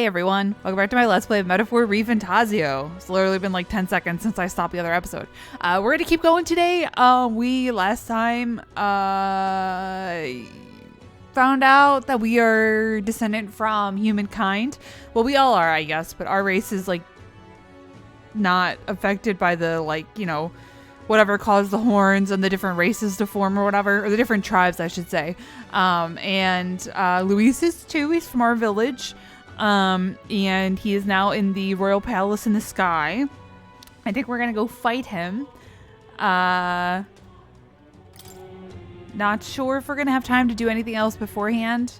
Hey everyone, welcome back to my Let's Play of Metaphor ReFantazio. It's literally been like 10 seconds since I stopped the other episode. We're gonna keep going today. We last time found out that we are descendant from humankind. Well, we all are, I guess, but our race is like not affected by the, like, you know, whatever caused the horns and the different races to form or whatever, or the different tribes, I should say. Luis is too. He's from our village. And he is now in the royal palace in the sky. I think we're gonna go fight him. Not sure if we're gonna have time to do anything else beforehand.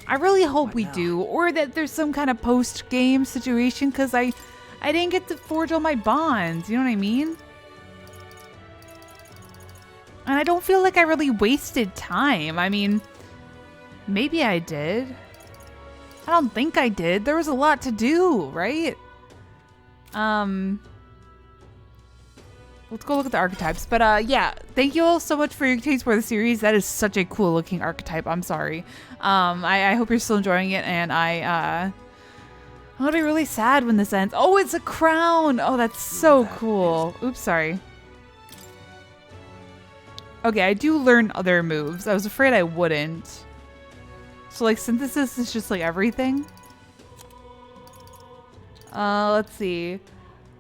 I really hope we do, or that there's some kind of post-game situation, because I didn't get to forge all my bonds, you know what I mean? And I don't feel like I really wasted time. I mean, maybe I did. I don't think I did. There was a lot to do, right? Let's go look at the archetypes. But yeah, thank you all so much for your taste for the series. That is such a cool looking archetype. I'm sorry. I hope you're still enjoying it, and I'm gonna be really sad when this ends. Oh, it's a crown! Oh, that's so cool. Oops, sorry. Okay, I do learn other moves. I was afraid I wouldn't. So, like, synthesis is just, like, everything. Let's see.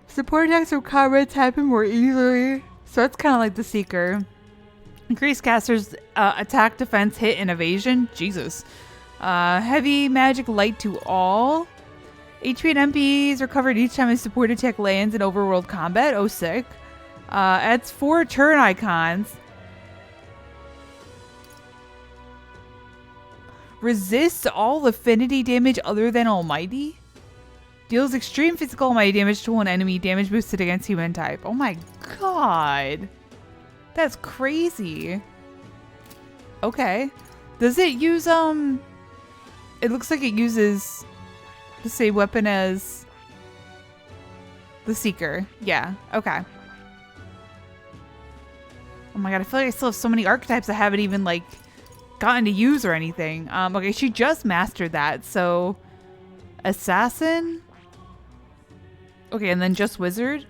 Support attacks from comrades happen more easily. So that's kind of like the Seeker. Increase casters' attack, defense, hit, and evasion. Jesus. Heavy magic light to all. HP and MPs recovered each time a support attack lands in overworld combat. Oh, sick. Adds 4 turn icons. Resists all affinity damage other than Almighty. Deals extreme physical Almighty damage to one enemy. Damage boosted against human type. Oh my god. That's crazy. Okay. Does it use, it looks like it uses the same weapon as the Seeker. Yeah, okay. Oh my god, I feel like I still have so many archetypes I haven't even, like, gotten to use or anything. Okay, she just mastered that, so Assassin. Okay, and then just Wizard.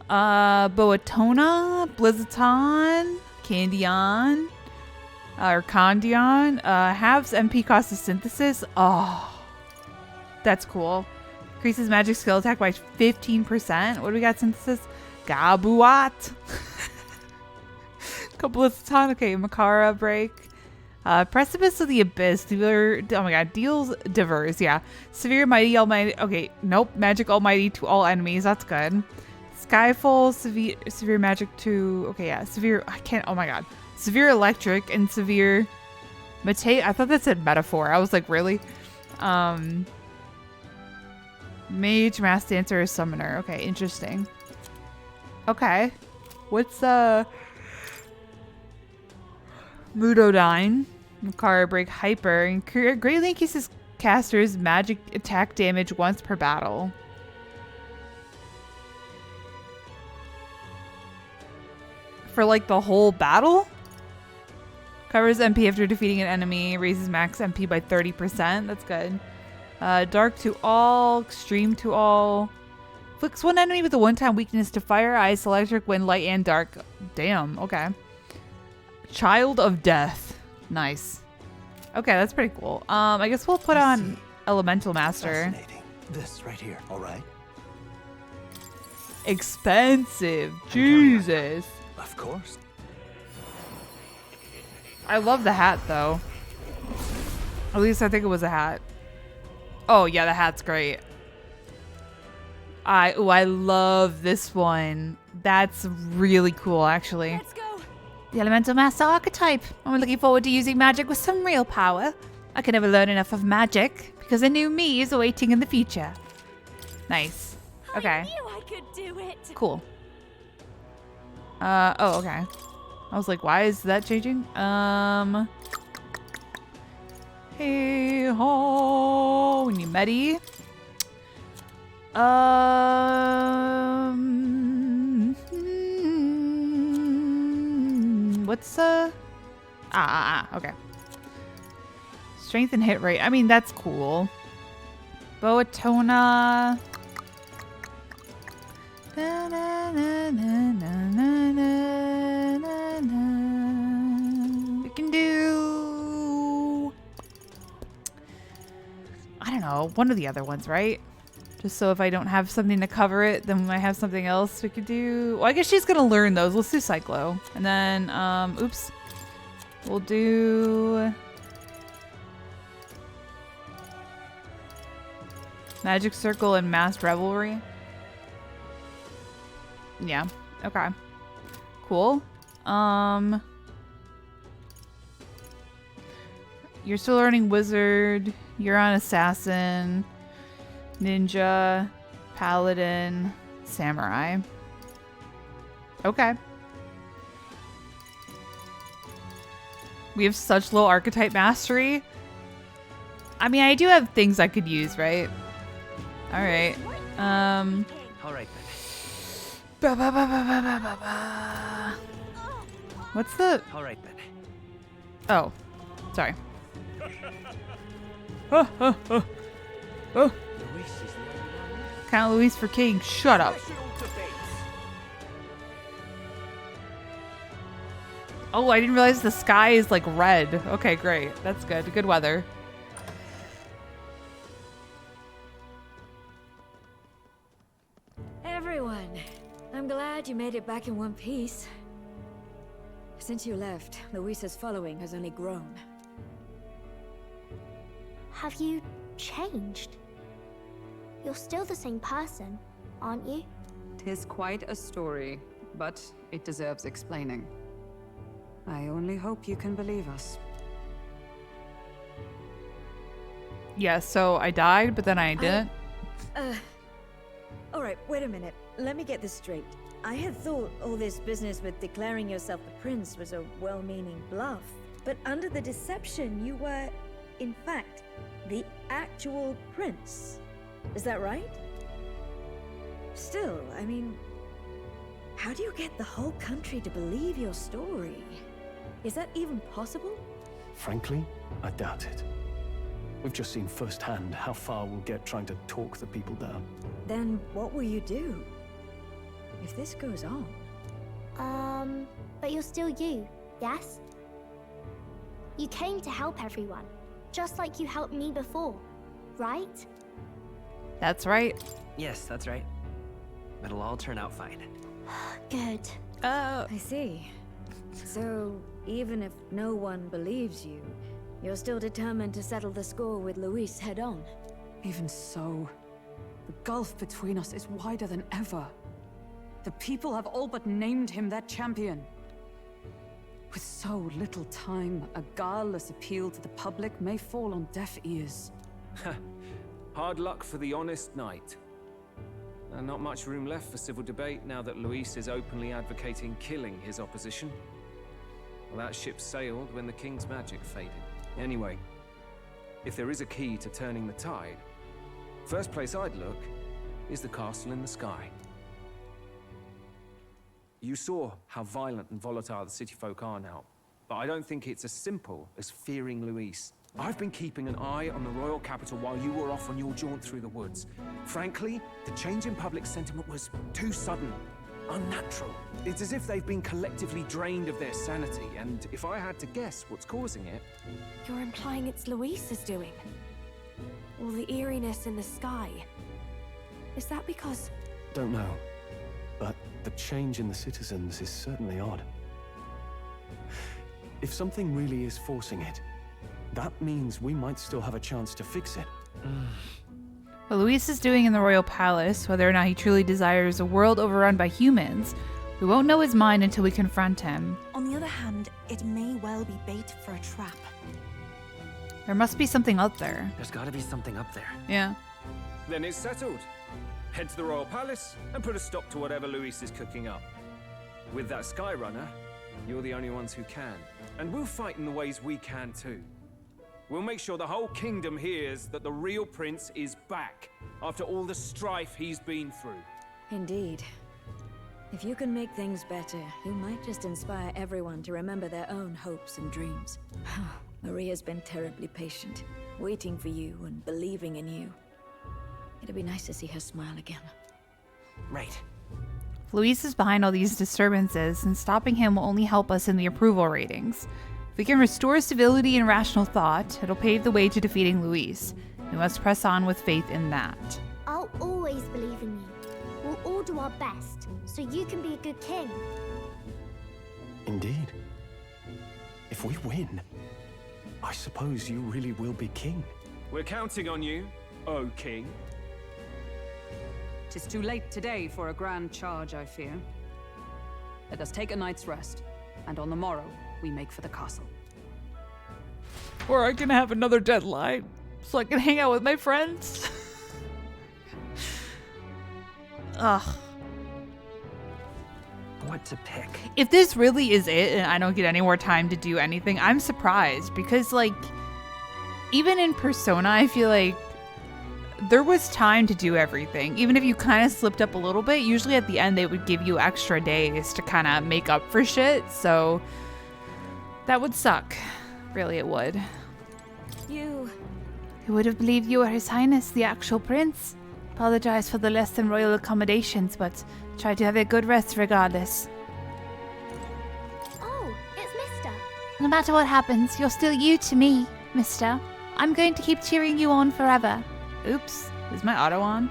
Boatona, Blizzaton, Candion, or Condion. Halves MP cost of Synthesis. Oh, that's cool. Increases magic skill attack by 15%. What do we got? Synthesis? Gabuat. Blizzaton. Okay, Makara break. Precipice of the Abyss. Oh my god, deals diverse. Yeah. Severe Mighty Almighty. Okay, nope. Magic Almighty to all enemies. That's good. Skyfall. Severe magic to. Okay, yeah. Severe. I can't. Oh my god. Severe electric and severe. I thought that said metaphor. I was like, really? Mage, Mass Dancer, Summoner. Okay, interesting. Okay. What's Mudodyne, Makara break hyper, and greatly increases casters' magic attack damage once per battle. For like the whole battle? Covers MP after defeating an enemy, raises max MP by 30%. That's good. Dark to all, extreme to all. Afflicts one enemy with a one-time weakness to fire, ice, electric, wind, light, and dark. Damn, okay. Child of Death. Nice. Okay, that's pretty cool. I guess we'll put on Elemental Master. This right here, all right? Expensive. Jesus. Of course. I love the hat, though. At least I think it was a hat. Oh, yeah, the hat's great. I love this one. That's really cool, actually. Let's go. The Elemental Master archetype. I'm looking forward to using magic with some real power. I can never learn enough of magic because a new me is awaiting in the future. Nice. Okay. I knew I could do it. Cool. Oh, okay. I was like, why is that changing? Hey ho, we need Medi. What's okay. Strength and hit rate. I mean, that's cool. Boatona. Na, na, na, na, na, na, na, na. We can do, I don't know, one of the other ones, right? Just so if I don't have something to cover it, then we might have something else we could do. Well, I guess she's gonna learn those. Let's do Cyclo. And then, oops. We'll do Magic Circle and Masked Revelry. Yeah, okay. Cool. You're still learning Wizard. You're on Assassin. Ninja, Paladin, Samurai. Okay. We have such low archetype mastery. I mean, I do have things I could use, right? All right. All right then. What's the? All right then. Oh, sorry. Oh. Luis is the only one left. Count Luis for king. Shut up. Oh, I didn't realize the sky is like red. Okay, great. That's good. Good weather. Everyone, I'm glad you made it back in one piece. Since you left, Luis's following has only grown. Have you changed? You're still the same person, aren't you? 'Tis quite a story, but it deserves explaining. I only hope you can believe us. Yeah, so I died, but then I didn't. Alright, wait a minute. Let me get this straight. I had thought all this business with declaring yourself the prince was a well-meaning bluff. But under the deception, you were, in fact, the actual prince. Is that right? Still, I mean, how do you get the whole country to believe your story? Is that even possible? Frankly, I doubt it. We've just seen firsthand how far we'll get trying to talk the people down. Then what will you do if this goes on? But you're still you, yes? You came to help everyone, just like you helped me before, right? That's right. Yes, that's right. It'll all turn out fine. Good. I see. So, even if no one believes you, you're still determined to settle the score with Luis head-on? Even so, the gulf between us is wider than ever. The people have all but named him their champion. With so little time, a guileless appeal to the public may fall on deaf ears. Hard luck for the honest knight. And not much room left for civil debate now that Luis is openly advocating killing his opposition. Well, that ship sailed when the king's magic faded. Anyway, if there is a key to turning the tide, first place I'd look is the castle in the sky. You saw how violent and volatile the city folk are now, but I don't think it's as simple as fearing Luis. I've been keeping an eye on the royal capital while you were off on your jaunt through the woods. Frankly, the change in public sentiment was too sudden, unnatural. It's as if they've been collectively drained of their sanity, and if I had to guess what's causing it... You're implying it's Luis's doing? All the eeriness in the sky. Is that because... Don't know, but the change in the citizens is certainly odd. If something really is forcing it, that means we might still have a chance to fix it. What Luis is doing in the royal palace, whether or not he truly desires a world overrun by humans, we won't know his mind until we confront him. On the other hand, it may well be bait for a trap. There must be something out there. There's gotta be something up there. Yeah. Then it's settled. Head to the royal palace and put a stop to whatever Luis is cooking up. With that Skyrunner, you're the only ones who can. And we'll fight in the ways we can too. We'll make sure the whole kingdom hears that the real prince is back after all the strife he's been through. Indeed. If you can make things better, you might just inspire everyone to remember their own hopes and dreams. Maria's been terribly patient, waiting for you and believing in you. It'd be nice to see her smile again. Right. Luis is behind all these disturbances, and stopping him will only help us in the approval ratings. If we can restore civility and rational thought, it'll pave the way to defeating Luis. We must press on with faith in that. I'll always believe in you. We'll all do our best, so you can be a good king. Indeed. If we win, I suppose you really will be king. We're counting on you, O King. 'Tis too late today for a grand charge, I fear. Let us take a night's rest, and on the morrow we make for the castle. Or I can have another deadline, so I can hang out with my friends. Ugh. What to pick? If this really is it and I don't get any more time to do anything, I'm surprised because, like, even in Persona, I feel like there was time to do everything. Even if you kind of slipped up a little bit, usually at the end they would give you extra days to kind of make up for shit. So that would suck. Really, it would. You... Who would have believed you were His Highness, the actual prince? Apologize for the less than royal accommodations, but try to have a good rest regardless. Oh, it's Mister. No matter what happens, you're still you to me, mister. I'm going to keep cheering you on forever. Oops, is my auto on?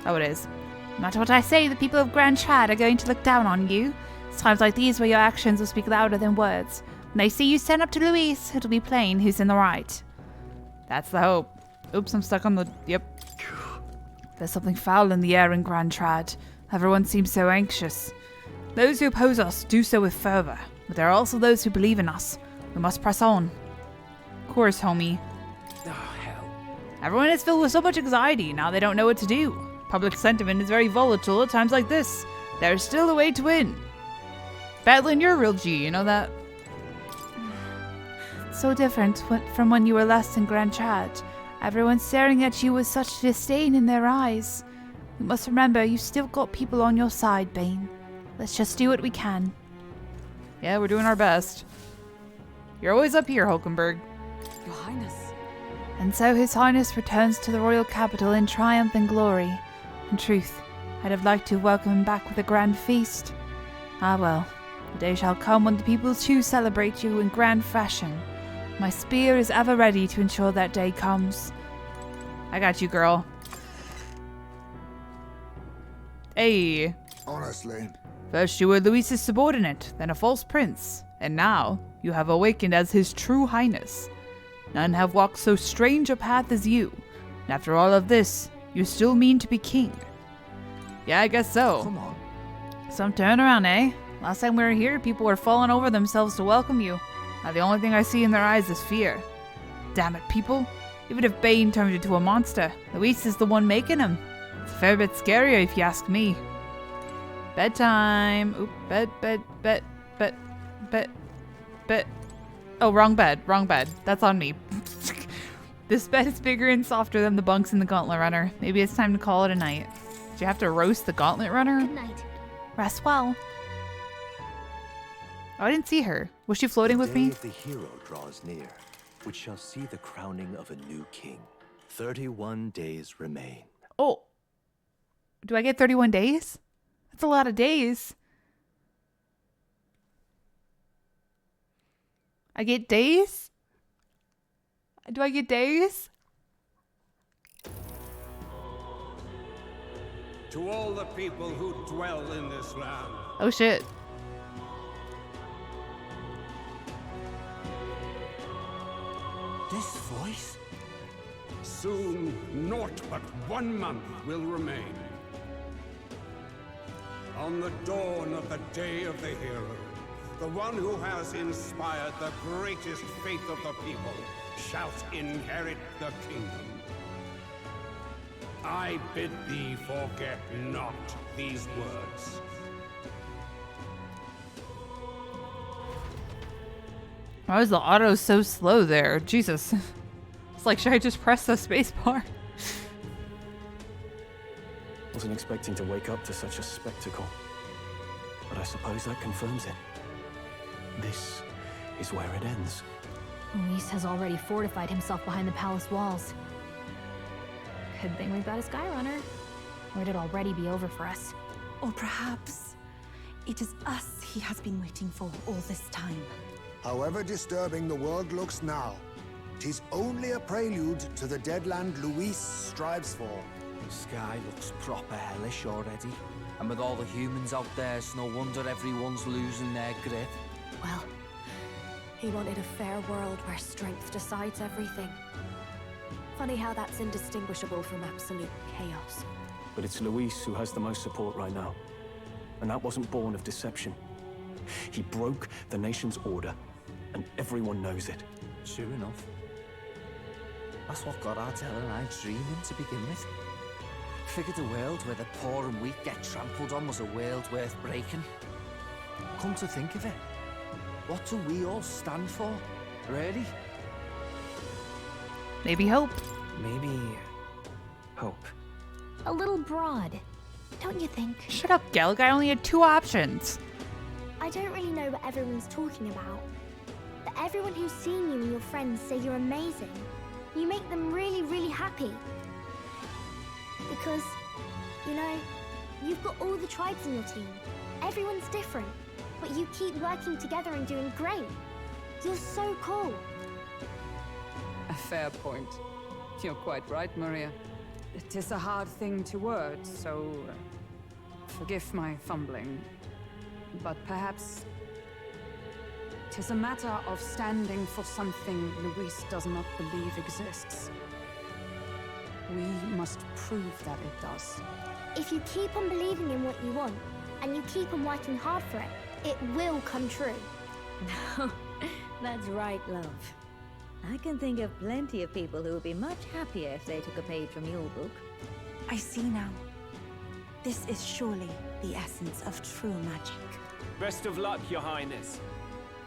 Oh, it is. No matter what I say, the people of Grand Trad are going to look down on you. It's times like these where your actions will speak louder than words. When they see you stand up to Luis, it'll be plain who's in the right. That's the hope. Oops, I'm stuck on the... Yep. There's something foul in the air in Grand Trad. Everyone seems so anxious. Those who oppose us do so with fervor, but there are also those who believe in us. We must press on. Of course, homie. Oh, hell. Everyone is filled with so much anxiety, now they don't know what to do. Public sentiment is very volatile at times like this. There's still a way to win. Battling, you're a real G, you know that? So different from when you were last in Grand Trad. Everyone staring at you with such disdain in their eyes. You must remember, you've still got people on your side, Bane. Let's just do what we can. Yeah, we're doing our best. You're always up here, Hulkenberg. Your Highness. And so His Highness returns to the royal capital in triumph and glory. In truth, I'd have liked to welcome him back with a grand feast. Ah well, the day shall come when the people too celebrate you in grand fashion. My spear is ever ready to ensure that day comes. I got you, girl. Hey. Honestly. First you were Luis's subordinate, then a false prince, and now you have awakened as his true highness. None have walked so strange a path as you, and after all of this, you still mean to be king. Yeah, I guess so. Come on. Some turnaround, eh? Last time we were here, people were falling over themselves to welcome you. Now the only thing I see in their eyes is fear. Damn it, people. Even if Bane turned into a monster, Luis is the one making him. It's a fair bit scarier if you ask me. Bedtime. Oop, bed. Oh, wrong bed. That's on me. This bed is bigger and softer than the bunks in the Gauntlet Runner. Maybe it's time to call it a night. Did you have to roast the Gauntlet Runner? Good night. Rest well. Oh, I didn't see her. Was she floating with me? The day of the hero draws near, which shall see the crowning of a new king. 31 days remain. Oh. Do I get 31 days? That's a lot of days. I get days? Do I get days? To all the people who dwell in this land. Oh shit. This voice? Soon, naught but 1 month will remain. On the dawn of the day of the hero, the one who has inspired the greatest faith of the people shall inherit the kingdom. I bid thee forget not these words. Why was the auto so slow there? Jesus. It's like, should I just press the space bar? Wasn't expecting to wake up to such a spectacle. But I suppose that confirms it. This is where it ends. Luis has already fortified himself behind the palace walls. Good thing we've got a Skyrunner. Or it'd already be over for us. Or perhaps it is us he has been waiting for all this time. However disturbing the world looks now, 'tis only a prelude to the deadland Luis strives for. The sky looks proper hellish already. And with all the humans out there, it's no wonder everyone's losing their grip. Well, he wanted a fair world where strength decides everything. Funny how that's indistinguishable from absolute chaos. But it's Luis who has the most support right now. And that wasn't born of deception. He broke the nation's order, and everyone knows it. Sure enough. That's what got Ardell and I dreaming to begin with. Figured a world where the poor and weak get trampled on was a world worth breaking. Come to think of it, what do we all stand for, really? Maybe hope. Maybe hope. A little broad, don't you think? Shut up, Gelg. I only had 2 options. I don't really know what everyone's talking about, but everyone who's seen you and your friends say you're amazing. You make them really, really happy. Because, you know, you've got all the tribes in your team. Everyone's different, but you keep working together and doing great. You're so cool. A fair point. You're quite right, Maria. It is a hard thing to word, so forgive my fumbling. But perhaps it is a matter of standing for something Luis does not believe exists. We must prove that it does. If you keep on believing in what you want, and you keep on working hard for it, it will come true. That's right, love. I can think of plenty of people who would be much happier if they took a page from your book. I see now. This is surely the essence of true magic. Best of luck, Your Highness.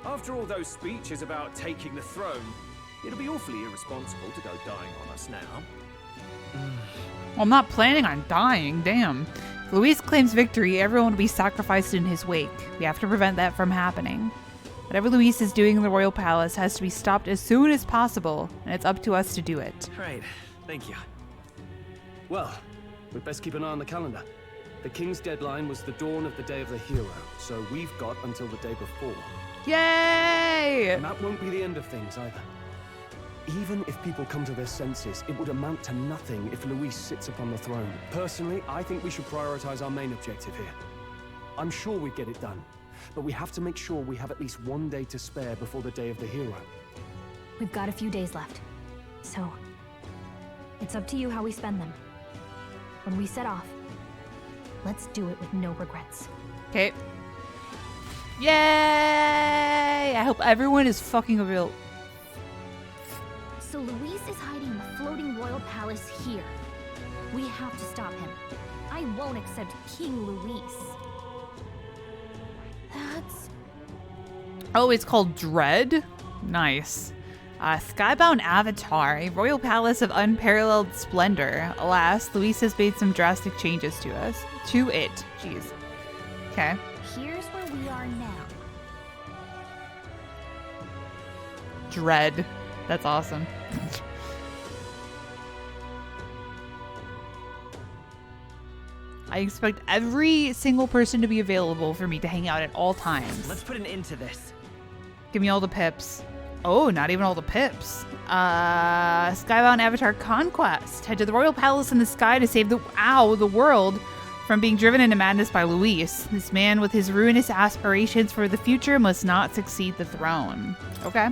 After all those speeches about taking the throne, it'll be awfully irresponsible to go dying on us now. Well, I'm not planning on dying, damn. If Luis claims victory, everyone will be sacrificed in his wake. We have to prevent that from happening. Whatever Luis is doing in the royal palace has to be stopped as soon as possible, and it's up to us to do it. Right, thank you. Well, we'd best keep an eye on the calendar. The king's deadline was the dawn of the day of the hero, so we've got until the day before. Yay! And that won't be the end of things either. Even if people come to their senses, it would amount to nothing if Luis sits upon the throne. Personally, I think we should prioritize our main objective here. I'm sure we'd get it done, but we have to make sure we have at least one day to spare before the day of the hero. We've got a few days left, so it's up to you how we spend them. When we set off, let's do it with no regrets. Okay. Yay! I hope everyone is fucking a real... So Luis is hiding in the floating royal palace here. We have to stop him. I won't accept King Luis. That's... Oh, it's called Dread? Nice. Skybound Avatar, a royal palace of unparalleled splendor. Alas, Luis has made some drastic changes to us. To it. Jeez. Okay. Here's where we are now. Dread. That's awesome. I expect every single person to be available for me to hang out at all times. Let's put an end to this. Give me all the pips. Oh, not even all the pips. Skybound Avatar Conquest. Head to the royal palace in the sky to save the world from being driven into madness by Luis. This man with his ruinous aspirations for the future must not succeed the throne. Okay.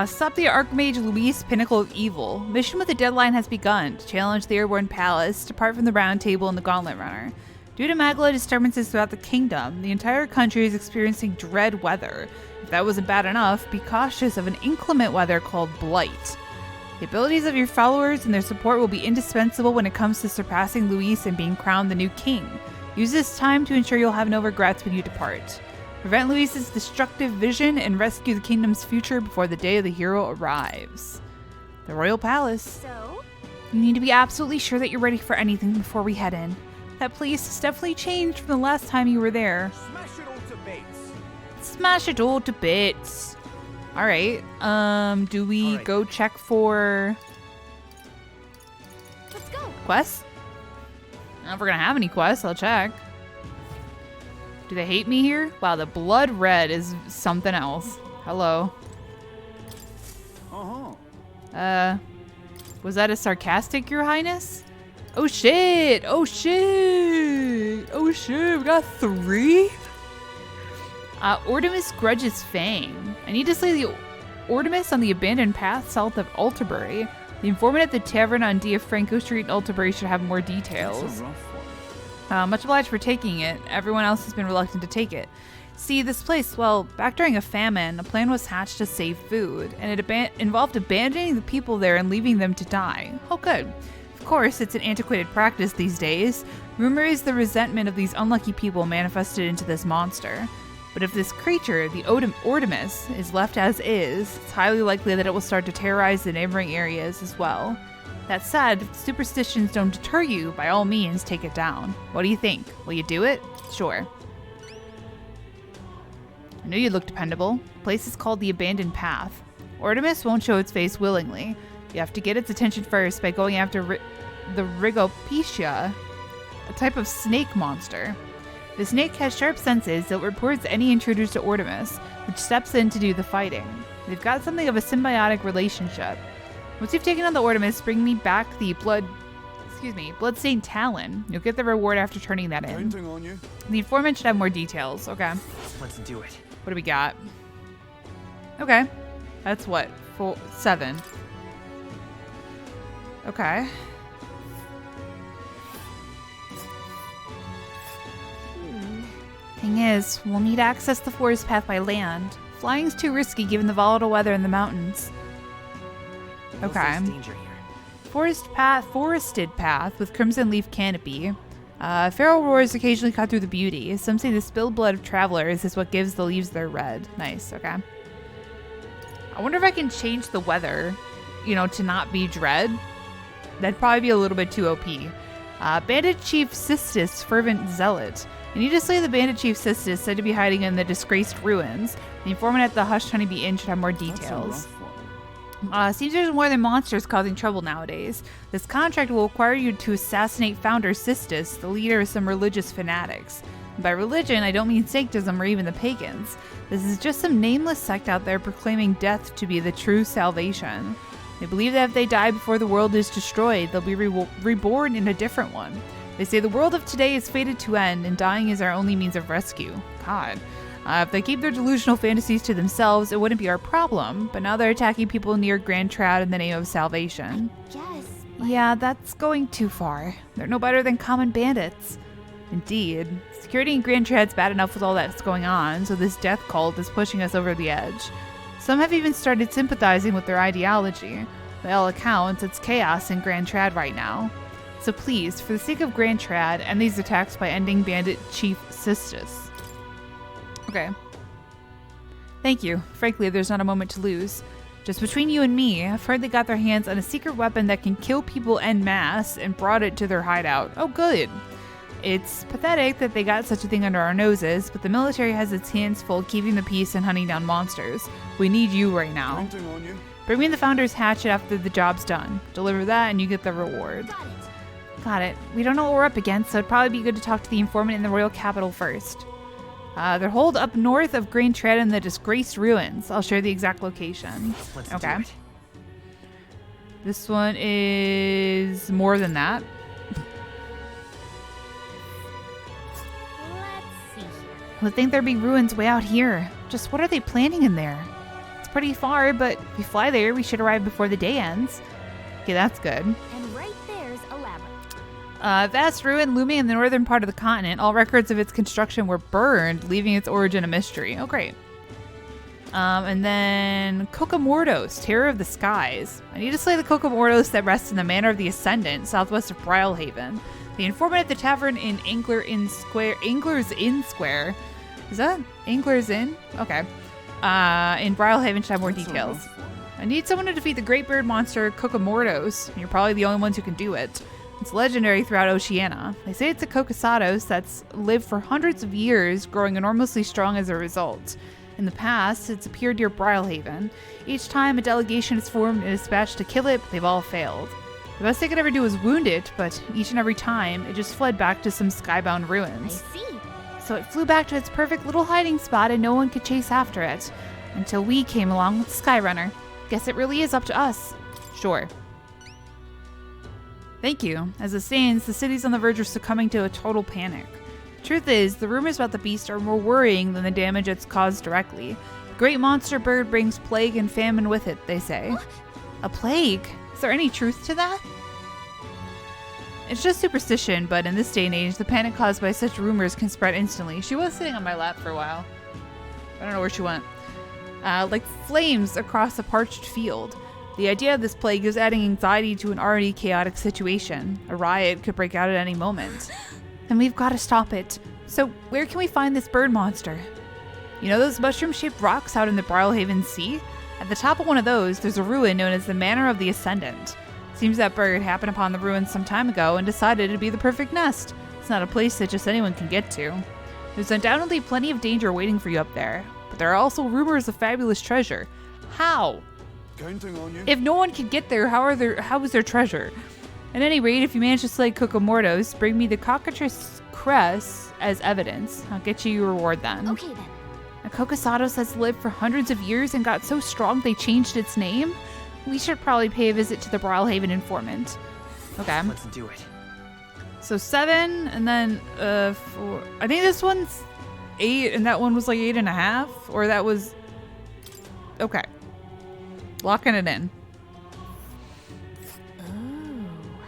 Stop the Archmage Luis, Pinnacle of Evil. Mission with a deadline has begun. To challenge the Airborne Palace, depart from the Round Table and the Gauntlet Runner. Due to Magla disturbances throughout the kingdom, the entire country is experiencing dread weather. If that wasn't bad enough, be cautious of an inclement weather called Blight. The abilities of your followers and their support will be indispensable when it comes to surpassing Luis and being crowned the new king. Use this time to ensure you'll have no regrets when you depart. Prevent Luis's destructive vision and rescue the kingdom's future before the day of the hero arrives. The Royal Palace. So? You need to be absolutely sure that you're ready for anything before we head in. That place has definitely changed from the last time you were there. Smash it all to bits. Smash it all to bits. Alright, do we go check for... Let's go. Quests? I don't know if we're gonna have any quests. I'll check. Do they hate me here? Wow, the blood red is something else. Hello. Was that a sarcastic, Your Highness? Oh shit! Oh shit! Oh shit! We got 3? Ordemus Grudge's Fang. I need to slay the Ordemus on the abandoned path south of Alterbury. The informant at the tavern on Diafranco Street in Alterbury should have more details. That's a rough one. Much obliged for taking it. Everyone else has been reluctant to take it. See, this place, well, back during a famine, a plan was hatched to save food, and it involved abandoning the people there and leaving them to die. Oh, good. Of course, it's an antiquated practice these days. Rumor is the resentment of these unlucky people manifested into this monster. But if this creature, the Ordemus, is left as is, it's highly likely that it will start to terrorize the neighboring areas as well. That said, if superstitions don't deter you, by all means, take it down. What do you think? Will you do it? Sure. I knew you looked dependable. The place is called the Abandoned Path. Ordemus won't show its face willingly. You have to get its attention first by going after the Rigopecia, a type of snake monster. The snake has sharp senses that reports any intruders to Ordemus, which steps in to do the fighting. They've got something of a symbiotic relationship. Once you've taken on the Ordemus, bring me back the bloodstained talon. You'll get the reward after turning that in. Counting on you. The informant should have more details. Okay. Let's do it. What do we got? Okay. That's what? 7. Okay. Thing is, we'll need to access the forest path by land. Flying's too risky given the volatile weather in the mountains. Okay. Forested path with crimson leaf canopy. Feral roars occasionally cut through the beauty. Some say the spilled blood of travelers is what gives the leaves their red. Nice, okay. I wonder if I can change the weather, to not be dread. That'd probably be a little bit too OP. Bandit Chief Sistis, Fervent Zealot. You need to slay the Bandit Chief Sistis, said to be hiding in the disgraced ruins. The informant at the Hushed Honeybee Inn should have more details. Seems there's more than monsters causing trouble nowadays. This contract will require you to assassinate founder Sistis, the leader of some religious fanatics. And by religion, I don't mean Sanctism or even the pagans. This is just some nameless sect out there proclaiming death to be the true salvation. They believe that if they die before the world is destroyed, they'll be reborn in a different one. They say the world of today is fated to end, and dying is our only means of rescue. God. If they keep their delusional fantasies to themselves, it wouldn't be our problem, but now they're attacking people near Grand Trad in the name of salvation. Yes. Yeah, that's going too far. They're no better than common bandits. Indeed. Security in Grand Trad's bad enough with all that's going on, so this death cult is pushing us over the edge. Some have even started sympathizing with their ideology. By all accounts, it's chaos in Grand Trad right now. So please, for the sake of Grand Trad, end these attacks by ending Bandit Chief Sistis. Okay. Thank you. Frankly, there's not a moment to lose. Just between you and me, I've heard they got their hands on a secret weapon that can kill people en masse and brought it to their hideout. Oh, good. It's pathetic that they got such a thing under our noses, but the military has its hands full keeping the peace and hunting down monsters. We need you right now. Counting on you. Bring me the Founder's Hatchet after the job's done. Deliver that and you get the reward. Got it. We don't know what we're up against, so it'd probably be good to talk to the informant in the royal capital first. They're holed up north of Grand Trad in the disgraced ruins. I'll share the exact location. Okay. This one is more than that. Let's see here. I think there'd be ruins way out here. Just what are they planning in there? It's pretty far, but if we fly there, we should arrive before the day ends. Okay, that's good. And right there's a labyrinth. Vast ruin looming in the northern part of the continent. All records of its construction were burned, leaving its origin a mystery. Oh, great. And then Kokomordos, Terror of the Skies. I need to slay the Kokomordos that rest in the Manor of the Ascendant, southwest of Brylehaven. The informant at the tavern in Angler's Inn Square. Is that Angler's Inn? Okay. In Brylehaven should have more details. I need someone to defeat the great bird monster Kokomordos. You're probably the only ones who can do it. It's legendary throughout Oceania. They say it's a Kokosados that's lived for hundreds of years, growing enormously strong as a result. In the past, it's appeared near Brylehaven. Each time a delegation is formed and dispatched to kill it, but they've all failed. The best they could ever do was wound it, but each and every time, it just fled back to some skybound ruins. I see. So it flew back to its perfect little hiding spot and no one could chase after it. Until we came along with Skyrunner. Guess it really is up to us. Sure. Thank you. As it stands, the city's on the verge of succumbing to a total panic. The truth is, the rumors about the beast are more worrying than the damage it's caused directly. The great monster bird brings plague and famine with it, they say. A plague? Is there any truth to that? It's just superstition, but in this day and age, the panic caused by such rumors can spread instantly. She was sitting on my lap for a while. I don't know where she went. Like flames across a parched field. The idea of this plague is adding anxiety to an already chaotic situation. A riot could break out at any moment. And we've got to stop it. So where can we find this bird monster? You know those mushroom-shaped rocks out in the Brilhaven Sea? At the top of one of those, there's a ruin known as the Manor of the Ascendant. Seems that bird happened upon the ruins some time ago and decided it'd be the perfect nest. It's not a place that just anyone can get to. There's undoubtedly plenty of danger waiting for you up there, but there are also rumors of fabulous treasure. How? Counting on you. If no one can get there, how is there treasure? At any rate, if you manage to slay Kokomortos, bring me the cockatrice crest as evidence. I'll get you your reward then. Okay then. A Kokosatos has lived for hundreds of years and got so strong they changed its name? We should probably pay a visit to the Brilhaven informant. Okay. Let's do it. So 7, and then 4. I think this one's 8, and that one was like 8.5, or that was... Okay. Locking it in.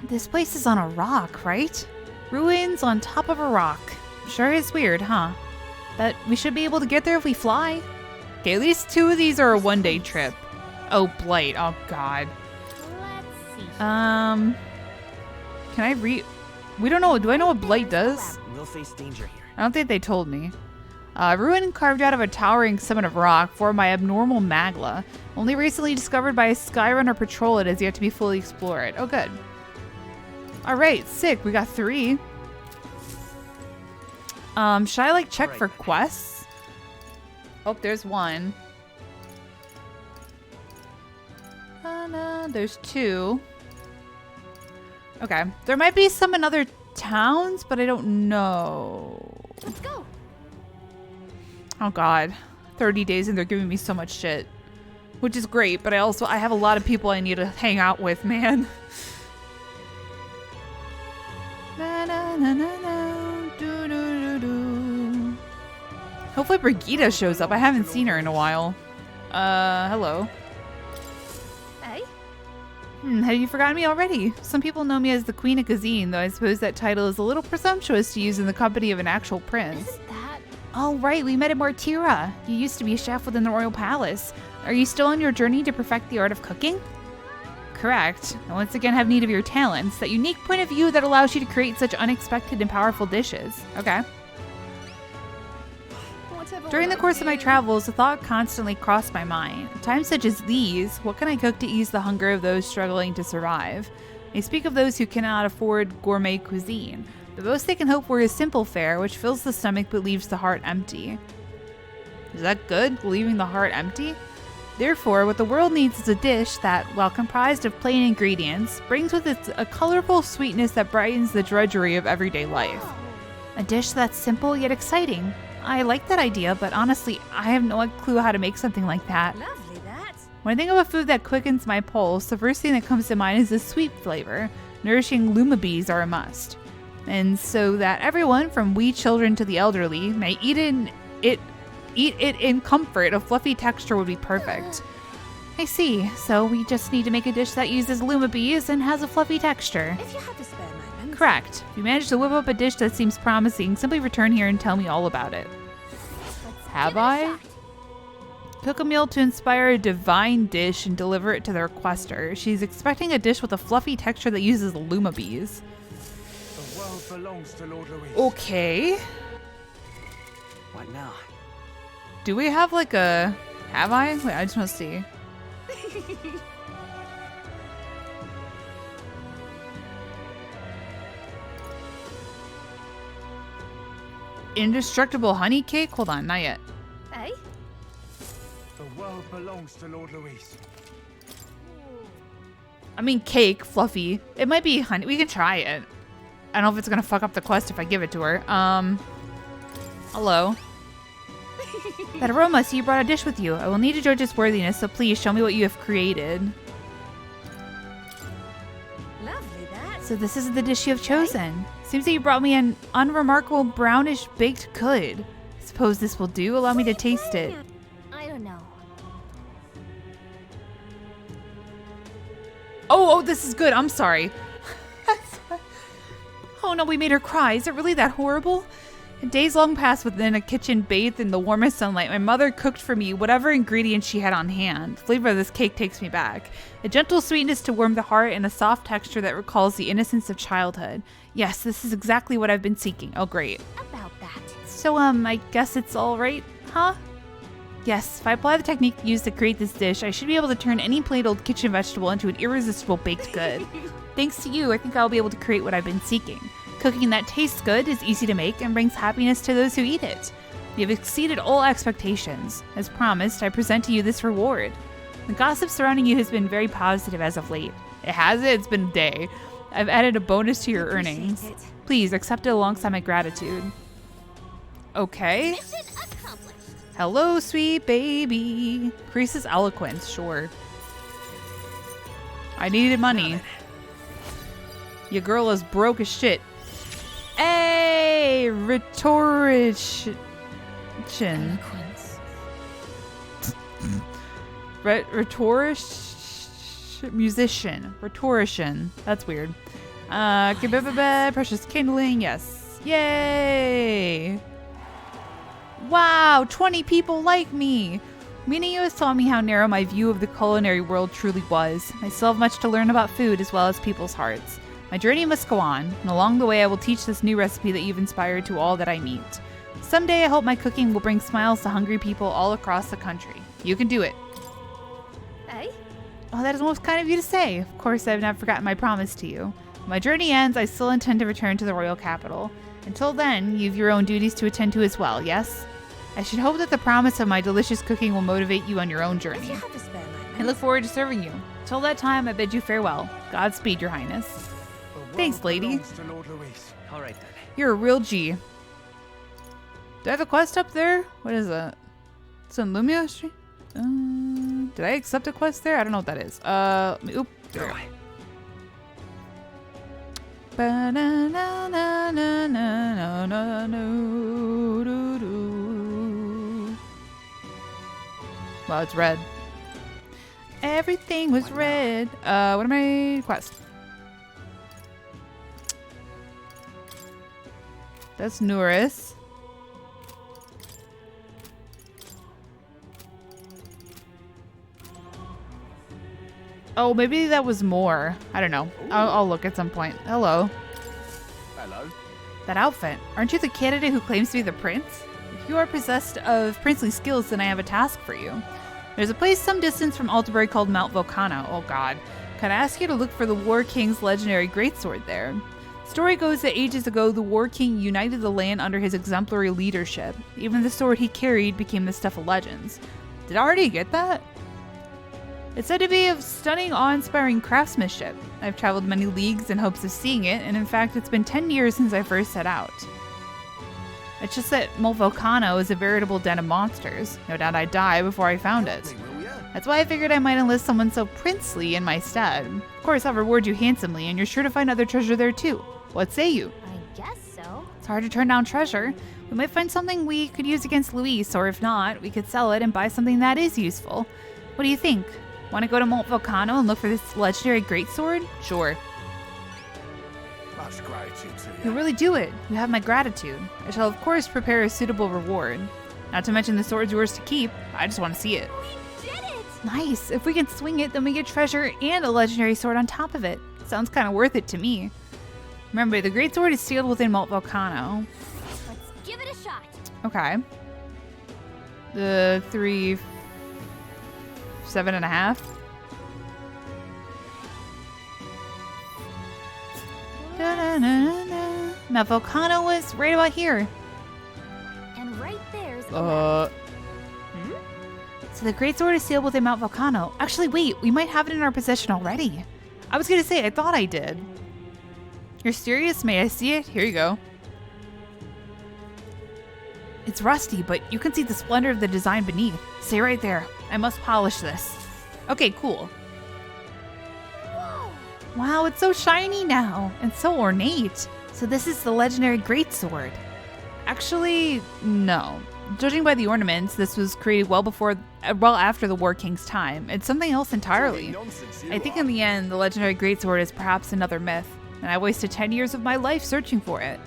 This place is on a rock, right? Ruins on top of a rock. Sure is weird, huh? But we should be able to get there if we fly. Okay, at least 2 of these are a one-day trip. Oh, Blight. Oh, God. Let's see. Can I We don't know. Do I know what Blight does? We'll face danger here. I don't think they told me. Ruin carved out of a towering summit of rock formed by abnormal magma. Only recently discovered by a Skyrunner patrol, it has yet to be fully explored. Oh, good. Alright, sick. We got 3. Should I, like, check for quests? Oh, there's 1. There's 2. Okay. There might be some in other towns, but I don't know. Let's go. Oh, God. 30 days and they're giving me so much shit. Which is great, but I have a lot of people I need to hang out with, man. Na, na, na, na, na. Do, do, do, do. Hopefully Brigitte shows up. I haven't seen her in a while. Hello. Hey? Have you forgotten me already? Some people know me as the Queen of Kazine, though I suppose that title is a little presumptuous to use in the company of an actual prince. Isn't that? Oh, right, we met at Mortira. You used to be a chef within the royal palace. Are you still on your journey to perfect the art of cooking? Correct. I once again have need of your talents, that unique point of view that allows you to create such unexpected and powerful dishes. Okay. During the course of my travels, a thought constantly crossed my mind. At times such as these, what can I cook to ease the hunger of those struggling to survive? I speak of those who cannot afford gourmet cuisine. The most they can hope for is simple fare, which fills the stomach but leaves the heart empty. Is that good, leaving the heart empty? Therefore, what the world needs is a dish that, while comprised of plain ingredients, brings with it a colorful sweetness that brightens the drudgery of everyday life. A dish that's simple yet exciting. I like that idea, but honestly, I have no clue how to make something like that. Lovely, that. When I think of a food that quickens my pulse, the first thing that comes to mind is the sweet flavor. Nourishing luma bees are a must. And so that everyone, from wee children to the elderly, may eat it in comfort, a fluffy texture would be perfect. I see. So we just need to make a dish that uses luma bees and has a fluffy texture. If you have a spare moment. Correct. If you manage to whip up a dish that seems promising, simply return here and tell me all about it. Have I? Cook a meal to inspire a divine dish and deliver it to the requester. She's expecting a dish with a fluffy texture that uses luma bees. The world belongs to Lord Louis. Okay. What now? Do we have like a... Have I? Wait, I just want to see. Indestructible honey cake? Hold on, not yet. Hey? The world belongs to Lord Louis. I mean, cake, fluffy. It might be honey. We can try it. I don't know if it's gonna fuck up the quest if I give it to her. Hello. That aroma, so you brought a dish with you. I will need to judge its worthiness, so please show me what you have created. Lovely, that. So this is the dish you have chosen. Seems that you brought me an unremarkable brownish baked good. Suppose this will do? Allow me to taste it. I don't know. Oh, this is good. I'm sorry. Oh no, we made her cry. Is it really that horrible? Days long passed within a kitchen bathed in the warmest sunlight. My mother cooked for me whatever ingredients she had on hand. The flavor of this cake takes me back. A gentle sweetness to warm the heart and a soft texture that recalls the innocence of childhood. Yes, this is exactly what I've been seeking. Oh, great. About that. So, I guess it's all right, huh? Yes, if I apply the technique used to create this dish, I should be able to turn any plain old kitchen vegetable into an irresistible baked good. Thanks to you, I think I'll be able to create what I've been seeking. Cooking that tastes good is easy to make and brings happiness to those who eat it. You have exceeded all expectations. As promised, I present to you this reward. The gossip surrounding you has been very positive as of late. It has it? It's been a day. I've added a bonus to your earnings. Please accept it alongside my gratitude. Okay. Mission accomplished. Hello, sweet baby. Increases eloquence, sure. I needed money. Your girl is broke as shit. Hey, rhetorician. Musician. Rhetorician. That's weird. Precious kindling. Yes. Yay. Wow, 20 people like me. Meeting you has taught me how narrow my view of the culinary world truly was. I still have much to learn about food as well as people's hearts. My journey must go on, and along the way I will teach this new recipe that you've inspired to all that I meet. Someday I hope my cooking will bring smiles to hungry people all across the country. You can do it. Hey? Oh, that is most kind of you to say. Of course, I've not forgotten my promise to you. When my journey ends, I still intend to return to the royal capital. Until then, you have your own duties to attend to as well, yes? I should hope that the promise of my delicious cooking will motivate you on your own journey. I look forward to serving you. Till that time, I bid you farewell. Godspeed, your highness. Thanks, lady. All right, then. You're a real G. Do I have a quest up there? What is that? It's in Lumia Street? Did I accept a quest there? I don't know what that is. Oop. There we go. Wow, it's red. Everything was red. What are my quests? That's Nuris. Oh, maybe that was more. I don't know. I'll look at some point. Hello. Hello. That outfit. Aren't you the candidate who claims to be the prince? If you are possessed of princely skills, then I have a task for you. There's a place some distance from Altabury called Mount Volcano. Oh god. Can I ask you to look for the War King's legendary greatsword there? Story goes that ages ago, the War King united the land under his exemplary leadership. Even the sword he carried became the stuff of legends. Did I already get that? It's said to be of stunning, awe-inspiring craftsmanship. I've traveled many leagues in hopes of seeing it, and in fact, it's been 10 years since I first set out. It's just that Mount Volcano is a veritable den of monsters. No doubt I'd die before I found it. That's why I figured I might enlist someone so princely in my stead. Of course, I'll reward you handsomely, and you're sure to find other treasure there too. What say you? I guess so. It's hard to turn down treasure. We might find something we could use against Luis, or if not, we could sell it and buy something that is useful. What do you think? Want to go to Mount Volcano and look for this legendary greatsword? Sure. Much gratitude to you. You'll really do it. You have my gratitude. I shall of course prepare a suitable reward. Not to mention the sword's yours to keep. I just want to see it. We did it! Nice. If we can swing it, then we get treasure and a legendary sword on top of it. Sounds kind of worth it to me. Remember, the greatsword is sealed within Mount Volcano. Let's give it a shot. Okay. The 3... 7.5. Mount Volcano was right about here. And right there's So the greatsword is sealed within Mount Volcano. Actually, wait, we might have it in our possession already. I was gonna say, I thought I did. You're serious? May I see it? Here you go. It's rusty, but you can see the splendor of the design beneath. Stay right there. I must polish this. Okay, cool. Wow, it's so shiny now and so ornate. So this is the legendary greatsword. Actually, no. Judging by the ornaments, this was created well after the War King's time. It's something else entirely. I think in the end, the legendary greatsword is perhaps another myth, and I wasted 10 years of my life searching for it.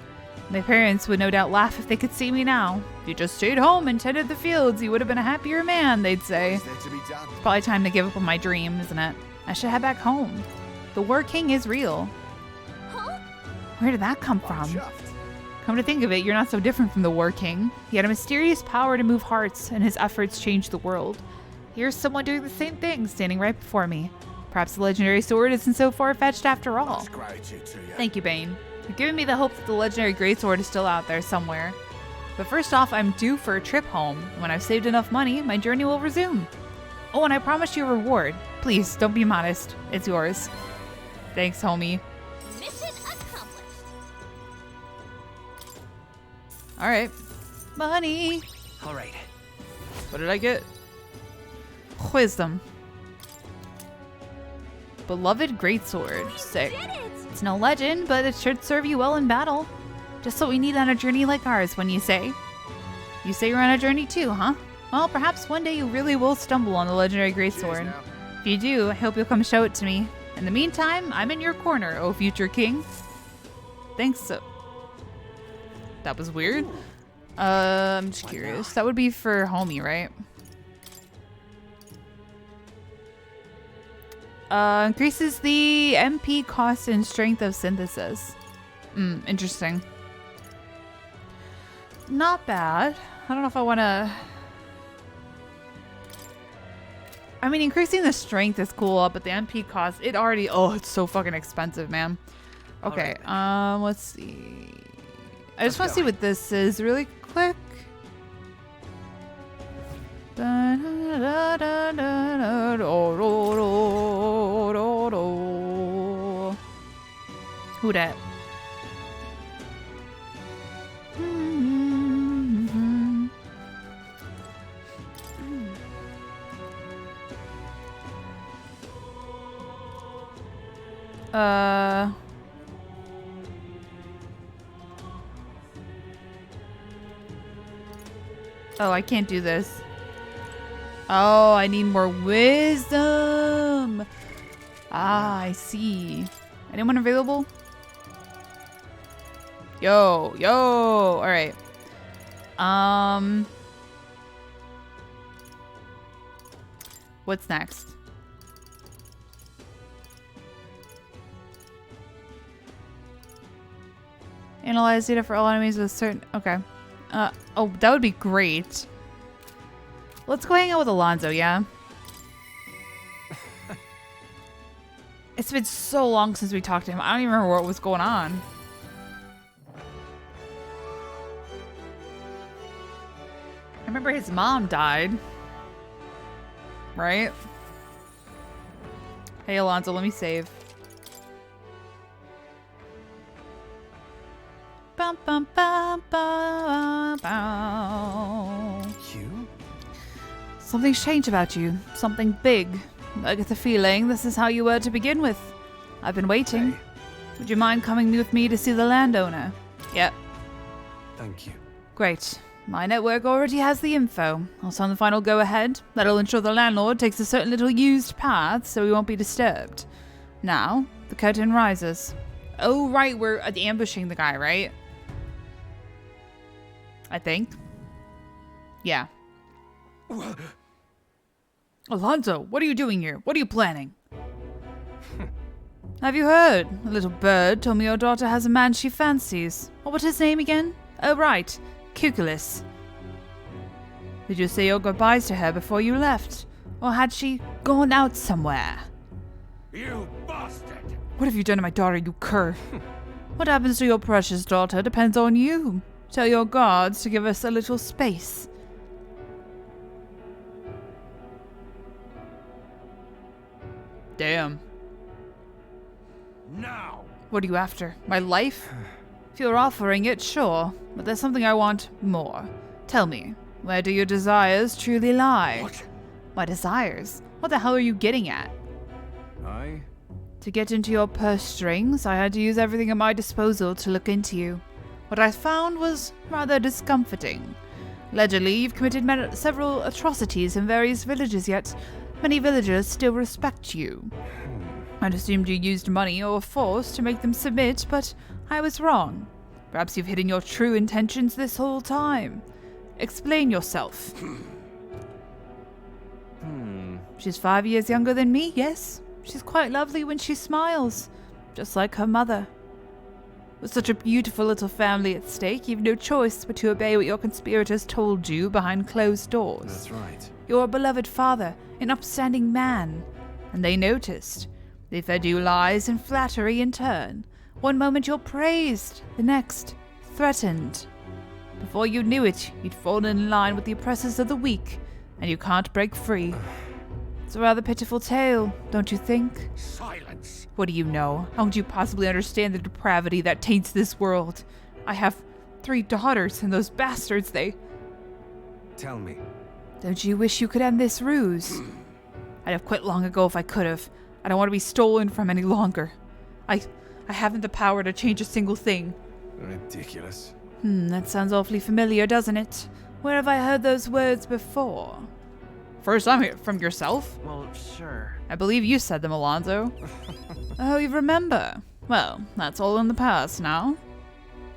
My parents would no doubt laugh if they could see me now. If you just stayed home and tended the fields, you would have been a happier man, they'd say. It's probably time to give up on my dream, isn't it? I should head back home. The War King is real. Huh? Where did that come from? Come to think of it, you're not so different from the War King. He had a mysterious power to move hearts, and his efforts changed the world. Here's someone doing the same thing, standing right before me. Perhaps the legendary sword isn't so far-fetched after all. Thank you, Bane. You're giving me the hope that the legendary greatsword is still out there somewhere. But first off, I'm due for a trip home. When I've saved enough money, my journey will resume. Oh, and I promised you a reward. Please, don't be modest. It's yours. Thanks, homie. Mission accomplished. Alright. Money! Alright. What did I get? Wisdom. Beloved greatsword. Sick. It's no legend, but it should serve you well in battle. Just what we need on a journey like ours, when you say. You say you're on a journey too, huh? Well, perhaps one day you really will stumble on the legendary greatsword. If you do, I hope you'll come show it to me. In the meantime, I'm in your corner, oh future king. Thanks so. That was weird. I'm just curious. That would be for homie, right? Increases the MP cost and strength of synthesis. Interesting. Not bad. I don't know if I want to... I mean, increasing the strength is cool, but the MP cost, it already... Oh, it's so fucking expensive, man. Okay, let's see. I just want to see what this is really quick. Who dat? Oh, I can't do this. Oh, I need more wisdom. Ah, I see. Anyone available? Yo. All right. What's next? Analyze data for all enemies with certain... Okay. Oh, that would be great. Let's go hang out with Alonzo, yeah? It's been so long since we talked to him. I don't even remember what was going on. I remember his mom died. Right? Hey, Alonzo, let me save. Bum, bum, bum, bum, bum. You? Something's changed about you. Something big. I get the feeling this is how you were to begin with. I've been waiting. Hey. Would you mind coming with me to see the landowner? Yep. Thank you. Great. My network already has the info. I'll send the final go-ahead. That'll ensure the landlord takes a certain little used path so he won't be disturbed. Now, the curtain rises. Oh, right, we're ambushing the guy, right? I think. Yeah. Alonzo, what are you doing here? What are you planning? Have you heard? A little bird told me your daughter has a man she fancies. What was his name again? Oh, right. Cuculus. Did you say your goodbyes to her before you left? Or had she gone out somewhere? You bastard! What have you done to my daughter, you cur? What happens to your precious daughter depends on you. Tell your guards to give us a little space. Damn. Now! What are you after? My life? If you're offering it, sure. But there's something I want more. Tell me, where do your desires truly lie? What? My desires? What the hell are you getting at? To get into your purse strings, I had to use everything at my disposal to look into you. What I found was rather discomforting. Allegedly, you've committed several atrocities in various villages, yet many villagers still respect you. I'd assumed you used money or force to make them submit, but I was wrong. Perhaps you've hidden your true intentions this whole time. Explain yourself. She's 5 years younger than me, yes. She's quite lovely when she smiles, just like her mother. With such a beautiful little family at stake, you've no choice but to obey what your conspirators told you behind closed doors. That's right. You're a beloved father, an upstanding man. And they noticed. They fed you lies and flattery in turn. One moment you're praised, the next, threatened. Before you knew it, you'd fallen in line with the oppressors of the weak, and you can't break free. It's a rather pitiful tale, don't you think? Silence! What do you know? How could you possibly understand the depravity that taints this world? I have 3 daughters, and those bastards, they... Tell me. Don't you wish you could end this ruse? I'd have quit long ago if I could have. I don't want to be stolen from any longer. I haven't the power to change a single thing. Ridiculous. That sounds awfully familiar, doesn't it? Where have I heard those words before? First time from yourself? Well, sure. I believe you said them, Alonzo. Oh, you remember? Well, that's all in the past now.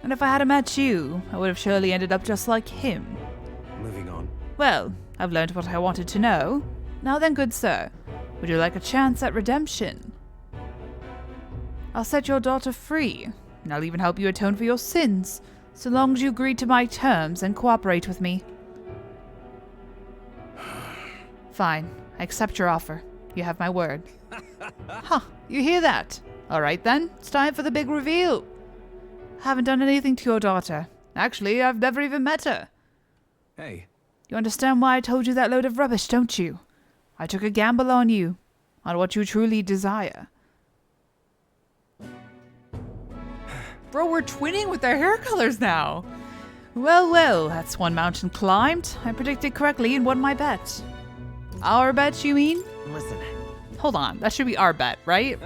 And if I hadn't met you, I would have surely ended up just like him. Moving on. Well, I've learned what I wanted to know. Now then, good sir, would you like a chance at redemption? I'll set your daughter free, and I'll even help you atone for your sins, so long as you agree to my terms and cooperate with me. Fine, I accept your offer. You have my word. Huh, you hear that? All right then, it's time for the big reveal. I haven't done anything to your daughter. Actually, I've never even met her. Hey. You understand why I told you that load of rubbish, don't you? I took a gamble on you, on what you truly desire. Bro, we're twinning with our hair colors now. Well, well, that's one mountain climbed. I predicted correctly and won my bet. Our bet, you mean? Listen. Hold on, that should be our bet, right?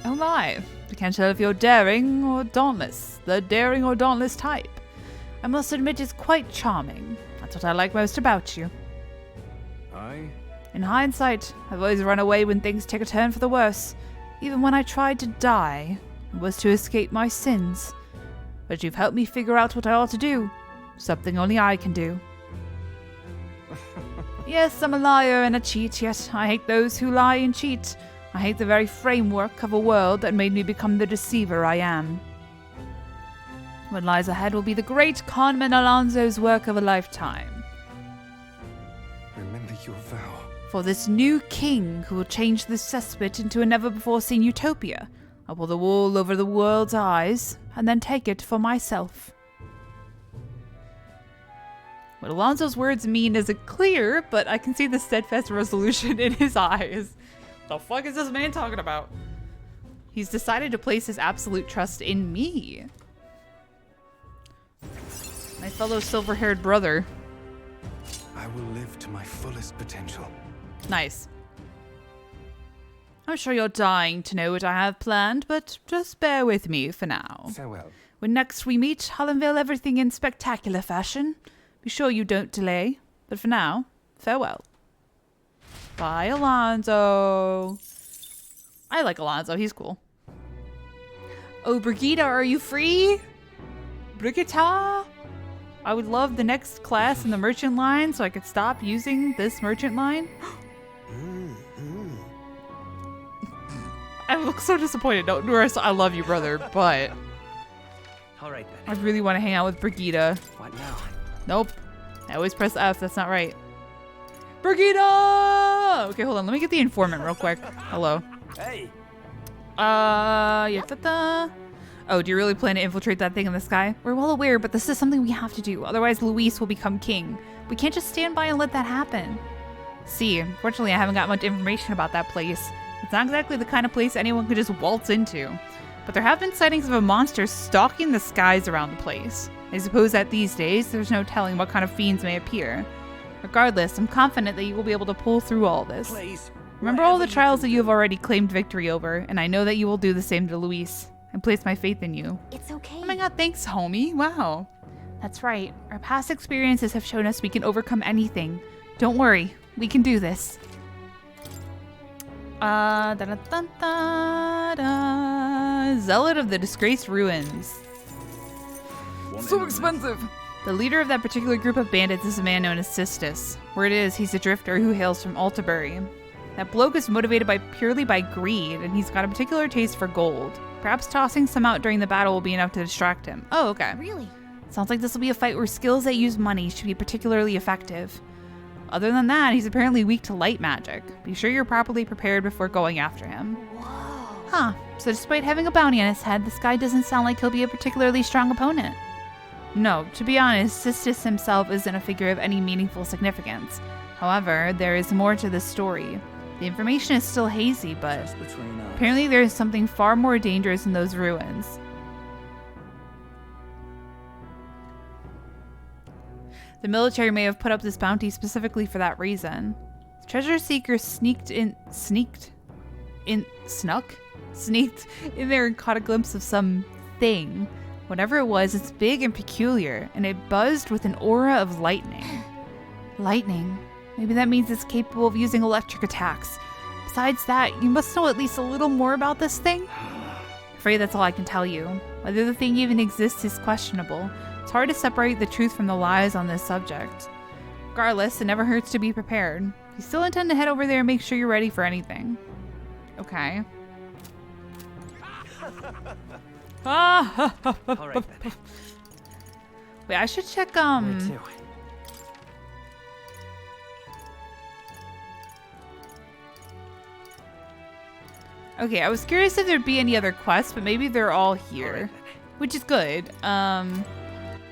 Oh my, I can't tell if you're daring or dauntless. The daring or dauntless type. I must admit it's quite charming. That's what I like most about you. In hindsight, I've always run away when things take a turn for the worse. Even when I tried to die, it was to escape my sins. But you've helped me figure out what I ought to do. Something only I can do. Yes, I'm a liar and a cheat, yet I hate those who lie and cheat. I hate the very framework of a world that made me become the deceiver I am. What lies ahead will be the great conman Alonzo's work of a lifetime. Remember your vow. For this new king who will change this cesspit into a never-before-seen utopia, I will the wool over the world's eyes, and then take it for myself. What Alonzo's words mean isn't clear, but I can see the steadfast resolution in his eyes. The fuck is this man talking about? He's decided to place his absolute trust in me. My fellow silver-haired brother. I will live to my fullest potential. Nice. I'm sure you're dying to know what I have planned, but just bear with me for now. Farewell. When next we meet, I'll unveil everything in spectacular fashion. Be sure you don't delay. But for now, farewell. Bye, Alonzo. I like Alonzo. He's cool. Oh, Brigitte, are you free? Brigitte? I would love the next class in the merchant line so I could stop using this merchant line. I look so disappointed. Don't worry, I love you, brother, but All right then. I really want to hang out with Brigitte. What now? Nope. I always press F. That's not right. Brigitte! Okay, hold on. Let me get the informant real quick. Hello. Hey. Yeah. Oh, do you really plan to infiltrate that thing in the sky? We're well aware, but this is something we have to do. Otherwise, Luis will become king. We can't just stand by and let that happen. See, unfortunately, I haven't got much information about that place. It's not exactly the kind of place anyone could just waltz into. but there have been sightings of a monster stalking the skies around the place. I suppose that these days, there's no telling what kind of fiends may appear. Regardless, I'm confident that you will be able to pull through all this. Please, remember all the trials that you have already claimed victory over, and I know that you will do the same to Luis. I place my faith in you. It's okay. Oh my god, thanks, homie. Wow. That's right. Our past experiences have shown us we can overcome anything. Don't worry, we can do this. Zealot of the Disgraced Ruins. So expensive. The leader of that particular group of bandits is a man known as Sistis. Word is, he's a drifter who hails from Altabury. That bloke is motivated purely by greed, and he's got a particular taste for gold. Perhaps tossing some out during the battle will be enough to distract him. Oh, okay. Really? Sounds like this will be a fight where skills that use money should be particularly effective. Other than that, he's apparently weak to light magic. Be sure you're properly prepared before going after him. Whoa. Huh. So despite having a bounty on his head, this guy doesn't sound like he'll be a particularly strong opponent. No, to be honest, Sistis himself isn't a figure of any meaningful significance. However, there is more to this story. The information is still hazy, but apparently there is something far more dangerous in those ruins. The military may have put up this bounty specifically for that reason. The treasure seeker sneaked in there and caught a glimpse of some thing. Whatever it was, it's big and peculiar, and it buzzed with an aura of lightning. Lightning? Maybe that means it's capable of using electric attacks. Besides that, you must know at least a little more about this thing? I'm afraid that's all I can tell you. Whether the thing even exists is questionable. It's hard to separate the truth from the lies on this subject. Regardless, it never hurts to be prepared. You still intend to head over there and make sure you're ready for anything. Okay. Ah! All right, then. Wait, I should check, Where to? Okay, I was curious if there'd be any other quests, but maybe they're all here, which is good.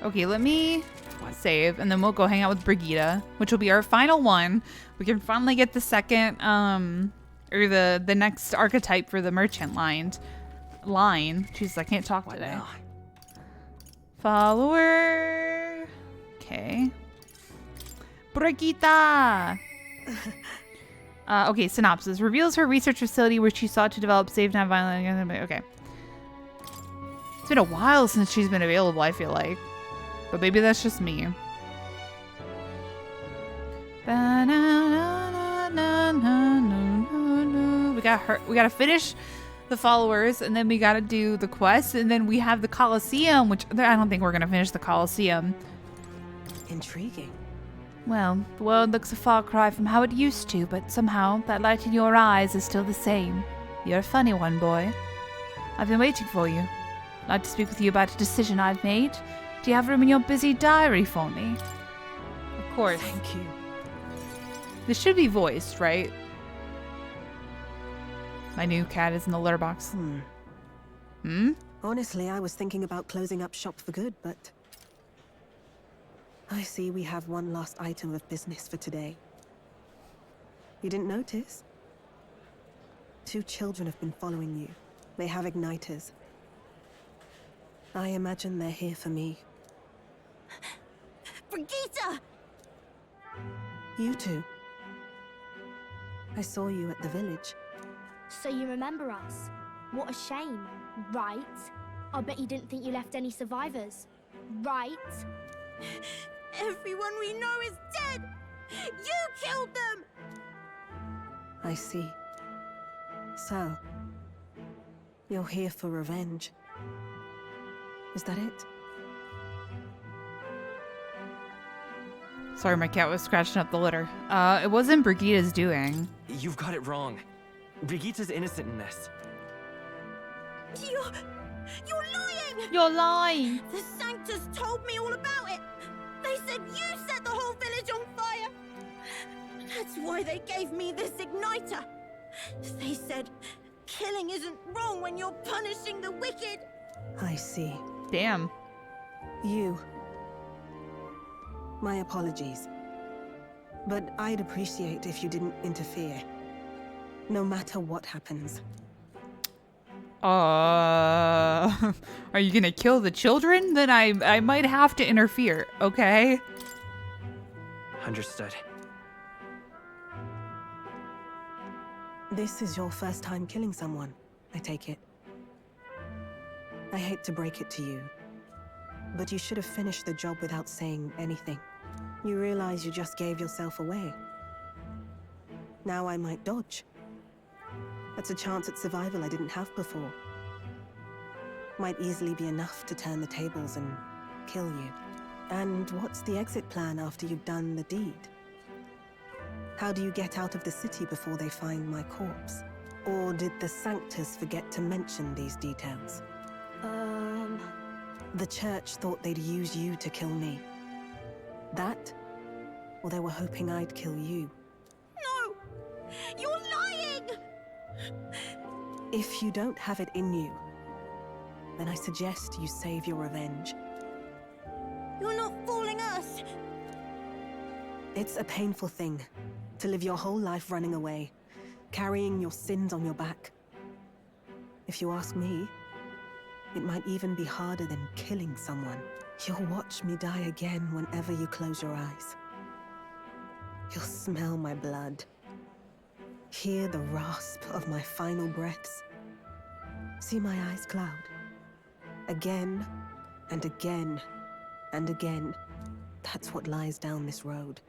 Okay, let me save, and then we'll go hang out with Brigitte, which will be our final one. We can finally get the second, or the next archetype for the merchant line. Jesus, I can't talk today. Follower. Okay. Brigitte. Okay, synopsis. Reveals her research facility where she sought to develop safe, non-violent... Okay. It's been a while since she's been available, I feel like. But maybe that's just me. We gotta finish the followers, and then we gotta do the quest, and then we have the Colosseum, which I don't think we're gonna finish the Colosseum. Intriguing. Well, the world looks a far cry from how it used to, but somehow that light in your eyes is still the same. You're a funny one, boy. I've been waiting for you. I'd like to speak with you about a decision I've made. Do you have room in your busy diary for me? Of course. Thank you. This should be voiced, right? My new cat is in the litter box. Honestly, I was thinking about closing up shop for good, but... I see we have one last item of business for today. You didn't notice? 2 children have been following you. They have igniters. I imagine they're here for me. Brigitte! You two. I saw you at the village. So you remember us? What a shame, right? I bet you didn't think you left any survivors, right? Everyone we know is dead! You killed them! I see. So, you're here for revenge. Is that it? Sorry, my cat was scratching up the litter. It wasn't Brigitte's doing. You've got it wrong. Brigitte's innocent in this. You're lying! You're lying! The Sanctus told me all about it! They said you set the whole village on fire! That's why they gave me this igniter! They said, killing isn't wrong when you're punishing the wicked! I see. Damn. You. My apologies. But I'd appreciate if you didn't interfere. No matter what happens. Are you gonna kill the children? Then I might have to interfere, okay? Understood. This is your first time killing someone, I take it. I hate to break it to you, but you should have finished the job without saying anything. You realize you just gave yourself away. Now I might dodge. That's a chance at survival I didn't have before. Might easily be enough to turn the tables and kill you. And what's the exit plan after you've done the deed? How do you get out of the city before they find my corpse? Or did the Sanctus forget to mention these details? The church thought they'd use you to kill me. That? Or they were hoping I'd kill you? No! You're lying! If you don't have it in you, then I suggest you save your revenge. You're not fooling us! It's a painful thing to live your whole life running away, carrying your sins on your back. If you ask me, it might even be harder than killing someone. You'll watch me die again whenever you close your eyes. You'll smell my blood, hear the rasp of my final breaths, see my eyes cloud. Again, and again, and again. That's what lies down this road.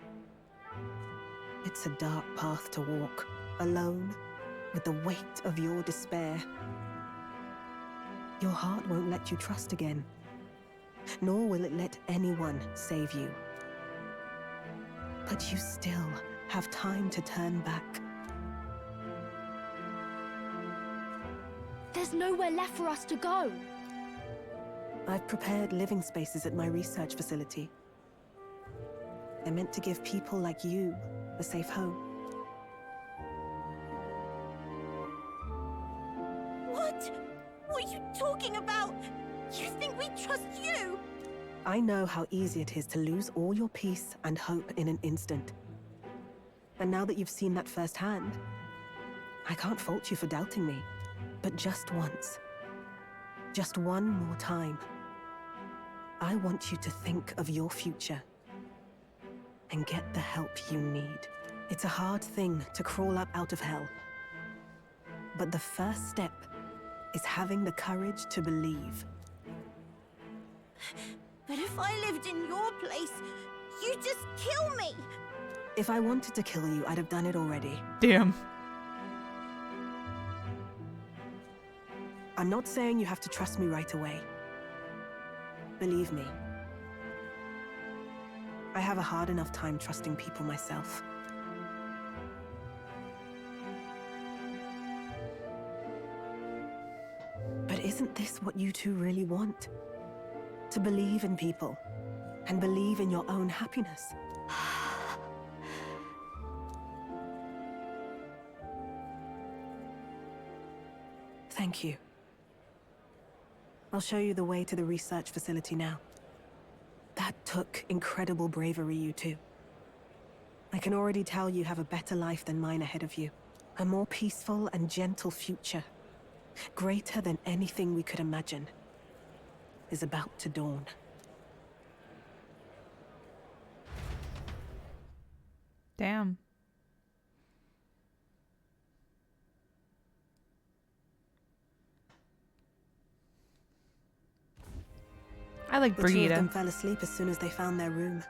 It's a dark path to walk, alone, with the weight of your despair. Your heart won't let you trust again, nor will it let anyone save you. But you still have time to turn back. There's nowhere left for us to go. I've prepared living spaces at my research facility. They're meant to give people like you a safe home. What? What are you talking about? You think we trust you? I know how easy it is to lose all your peace and hope in an instant. And now that you've seen that firsthand, I can't fault you for doubting me. But just once, just one more time, I want you to think of your future and get the help you need. It's a hard thing to crawl up out of hell, but the first step is having the courage to believe. But if I lived in your place, you'd just kill me! If I wanted to kill you, I'd have done it already. Damn. I'm not saying you have to trust me right away. Believe me, I have a hard enough time trusting people myself. But isn't this what you two really want? To believe in people, and believe in your own happiness. Thank you. I'll show you the way to the research facility now. That took incredible bravery, you two. I can already tell you have a better life than mine ahead of you. A more peaceful and gentle future, greater than anything we could imagine, is about to dawn. Damn. I like The two of Brigida. them fell asleep as soon as they found their room.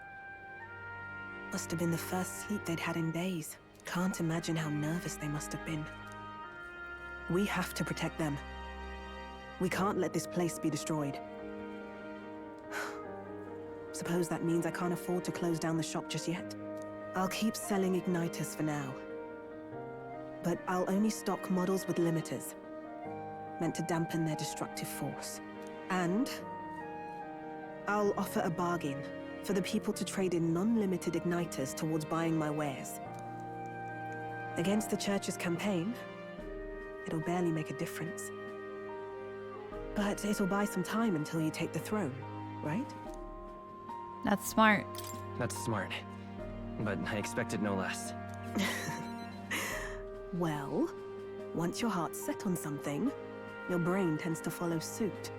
Must have been the first sleep they'd had in days. Can't imagine how nervous they must have been. We have to protect them. We can't let this place be destroyed. Suppose that means I can't afford to close down the shop just yet. I'll keep selling igniters for now. But I'll only stock models with limiters, meant to dampen their destructive force. And I'll offer a bargain for the people to trade in non-limited igniters towards buying my wares. Against the church's campaign, it'll barely make a difference. But it'll buy some time until you take the throne, right? That's smart. That's smart. But I expected no less. Well, once your heart's set on something, your brain tends to follow suit.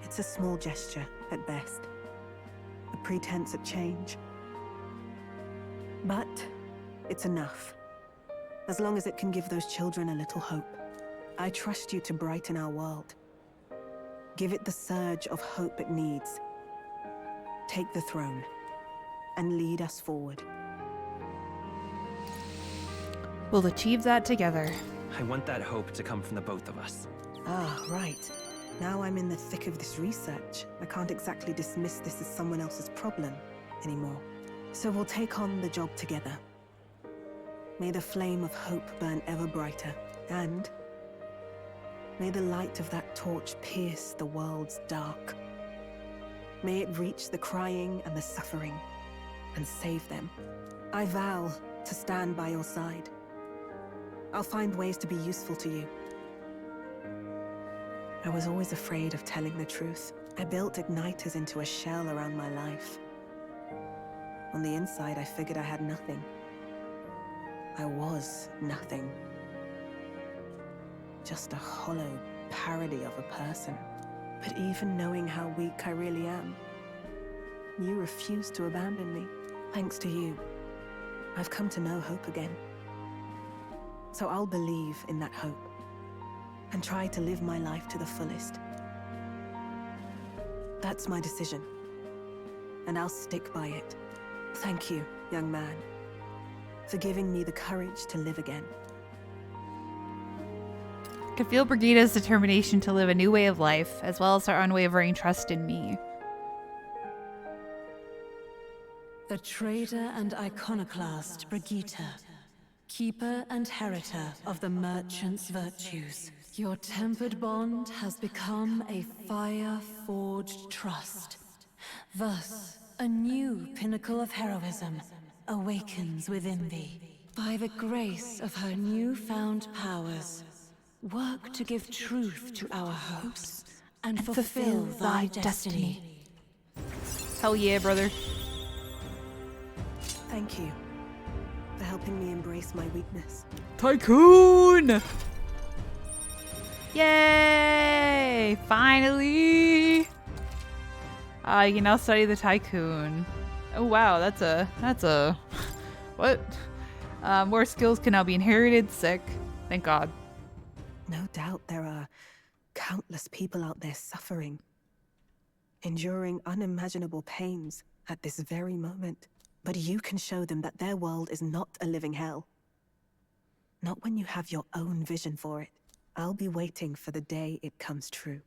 It's a small gesture, at best. A pretense at change. But it's enough. As long as it can give those children a little hope. I trust you to brighten our world. Give it the surge of hope it needs. Take the throne and lead us forward. We'll achieve that together. I want that hope to come from the both of us. Ah, right. Now I'm in the thick of this research. I can't exactly dismiss this as someone else's problem anymore. So we'll take on the job together. May the flame of hope burn ever brighter, and may the light of that torch pierce the world's dark. May it reach the crying and the suffering, and save them. I vow to stand by your side. I'll find ways to be useful to you. I was always afraid of telling the truth. I built igniters into a shell around my life. On the inside, I figured I had nothing. I was nothing. Just a hollow parody of a person. But even knowing how weak I really am, you refused to abandon me. Thanks to you, I've come to know hope again. So I'll believe in that hope, and try to live my life to the fullest. That's my decision, and I'll stick by it. Thank you, young man, for giving me the courage to live again. I can feel Brigida's determination to live a new way of life, as well as her unwavering trust in me. The traitor and iconoclast Brigitta, keeper and heritor of the merchant's virtues. Your tempered bond has become a fire-forged trust. Thus, a new pinnacle of heroism awakens within thee. By the grace of her newfound powers, work to give truth to our hopes and fulfill thy destiny. Hell yeah, brother. Thank you for helping me embrace my weakness. Tycoon! Yay! Finally! You can now study the Tycoon. Oh wow, that's a what? More skills can now be inherited. Sick. Thank God. No doubt there are countless people out there suffering, enduring unimaginable pains at this very moment. But you can show them that their world is not a living hell. Not when you have your own vision for it. I'll be waiting for the day it comes true.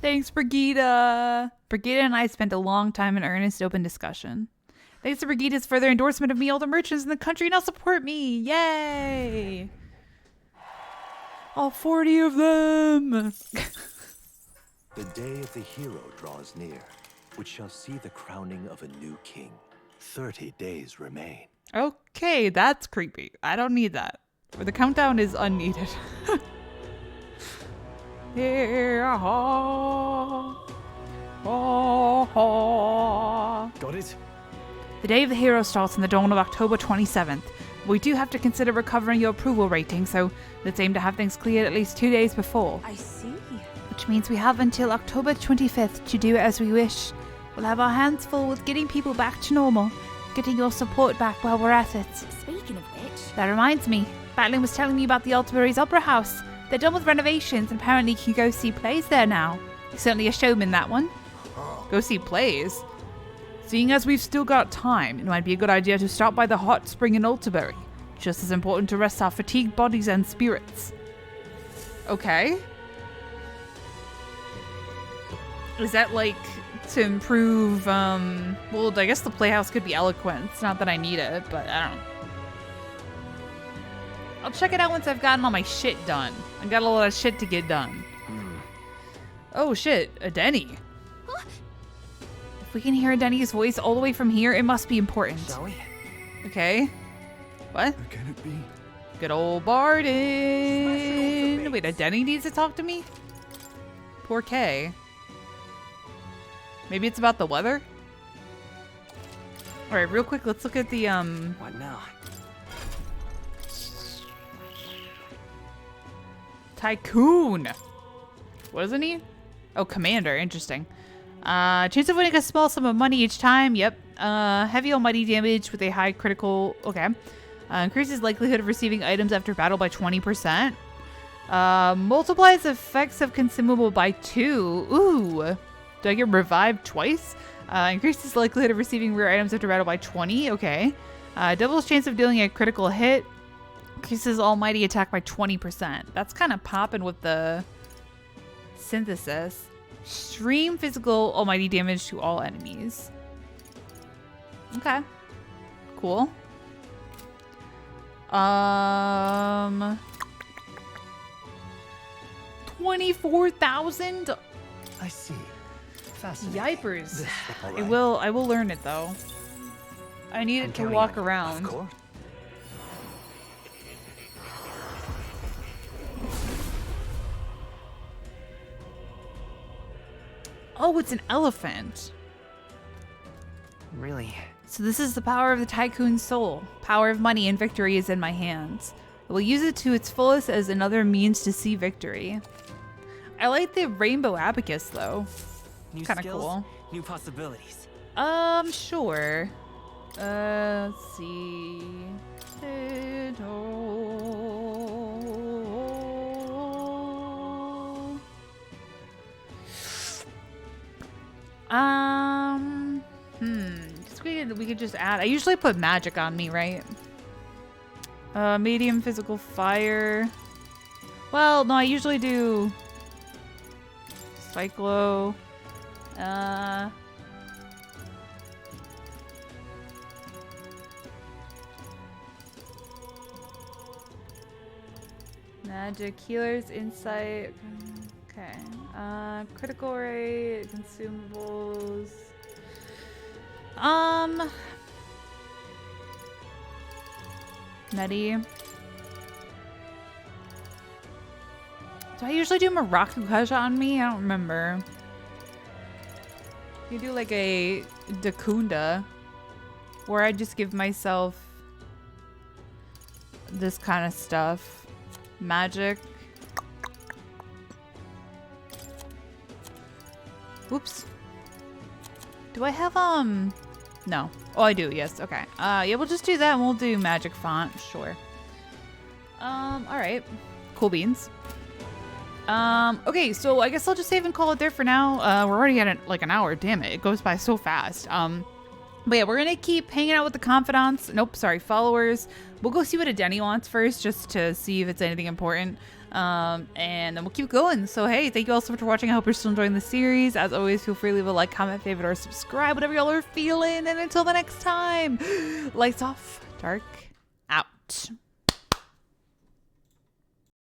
Thanks, Brigida. Brigida and I spent a long time in earnest, open discussion. Thanks to Brigida's further endorsement of me, all the merchants in the country now support me. Yay! All 40 of them! The day of the hero draws near, which shall see the crowning of a new king. 30 days remain. Okay, that's creepy. I don't need that. The countdown is unneeded. Got it? The day of the hero starts on the dawn of October 27th. We do have to consider recovering your approval rating, so let's aim to have things cleared at least 2 days before. I see. Which means we have until October 25th to do as we wish. We'll have our hands full with getting people back to normal, getting your support back while we're at it. Speaking of which... That reminds me, Battling was telling me about the Altabury's Opera House. They're done with renovations and apparently you can go see plays there now. You're certainly a showman, that one. Go see plays? Seeing as we've still got time, it might be a good idea to stop by the hot spring in Altabury. Just as important to rest our fatigued bodies and spirits. Okay. Is that like to improve, well, I guess the playhouse could be eloquent. It's not that I need it, but I don't know. I'll check it out once I've gotten all my shit done. I got a lot of shit to get done. Oh shit, a Denny. Huh? If we can hear Denny's voice all the way from here, it must be important. Shall we? Okay. What? Who can it be? Good old Barden. Wait, a Denny needs to talk to me? Poor Kay. Maybe it's about the weather? Alright, real quick, let's look at the, What now? Tycoon. What isn't he? Oh, commander. Interesting. Chance of winning a small sum of money each time. Yep. Heavy almighty damage with a high critical. Okay. Increases likelihood of receiving items after battle by 20%. Multiplies effects of consumable by 2. Ooh. Do I get revived twice? Increases likelihood of receiving rare items after battle by 20. Okay. Doubles chance of dealing a critical hit. Increases almighty attack by 20%. That's kind of popping with the synthesis. Extreme physical almighty damage to all enemies. Okay. Cool. 24,000? I see. Fascinating. Yipers. All I right. will learn it though. I need it to walk around. Of course. Oh, it's an elephant. Really? So this is the power of the Tycoon's soul. Power of money and victory is in my hands. I will use it to its fullest as another means to see victory. I like the rainbow abacus though. New Kind of skills, cool. new possibilities. Sure. Let's see. We could just add. I usually put magic on me, right? Medium physical fire. Well, no, I usually do Cyclo. Magic, healers, insight. Okay. Critical rate, consumables. Nutty. Do I usually do Marakukaja on me? I don't remember. You do like a Dakunda, where I just give myself this kind of stuff. Magic. Whoops. Do I have, no. Oh, I do, yes, okay. Yeah, we'll just do that and we'll do magic font, sure. Alright. Cool beans. Okay, so I guess I'll just save and call it there for now. We're already at like an hour, damn it. It goes by so fast. But yeah, we're gonna keep hanging out with the confidants. Nope, sorry, followers. We'll go see what Adeni wants first, just to see if it's anything important. And then we'll keep going. So hey, thank you all so much for watching. I hope you're still enjoying the series. As always, feel free to leave a like, comment, favorite, or subscribe, whatever y'all are feeling. And until the next time, lights off, dark out.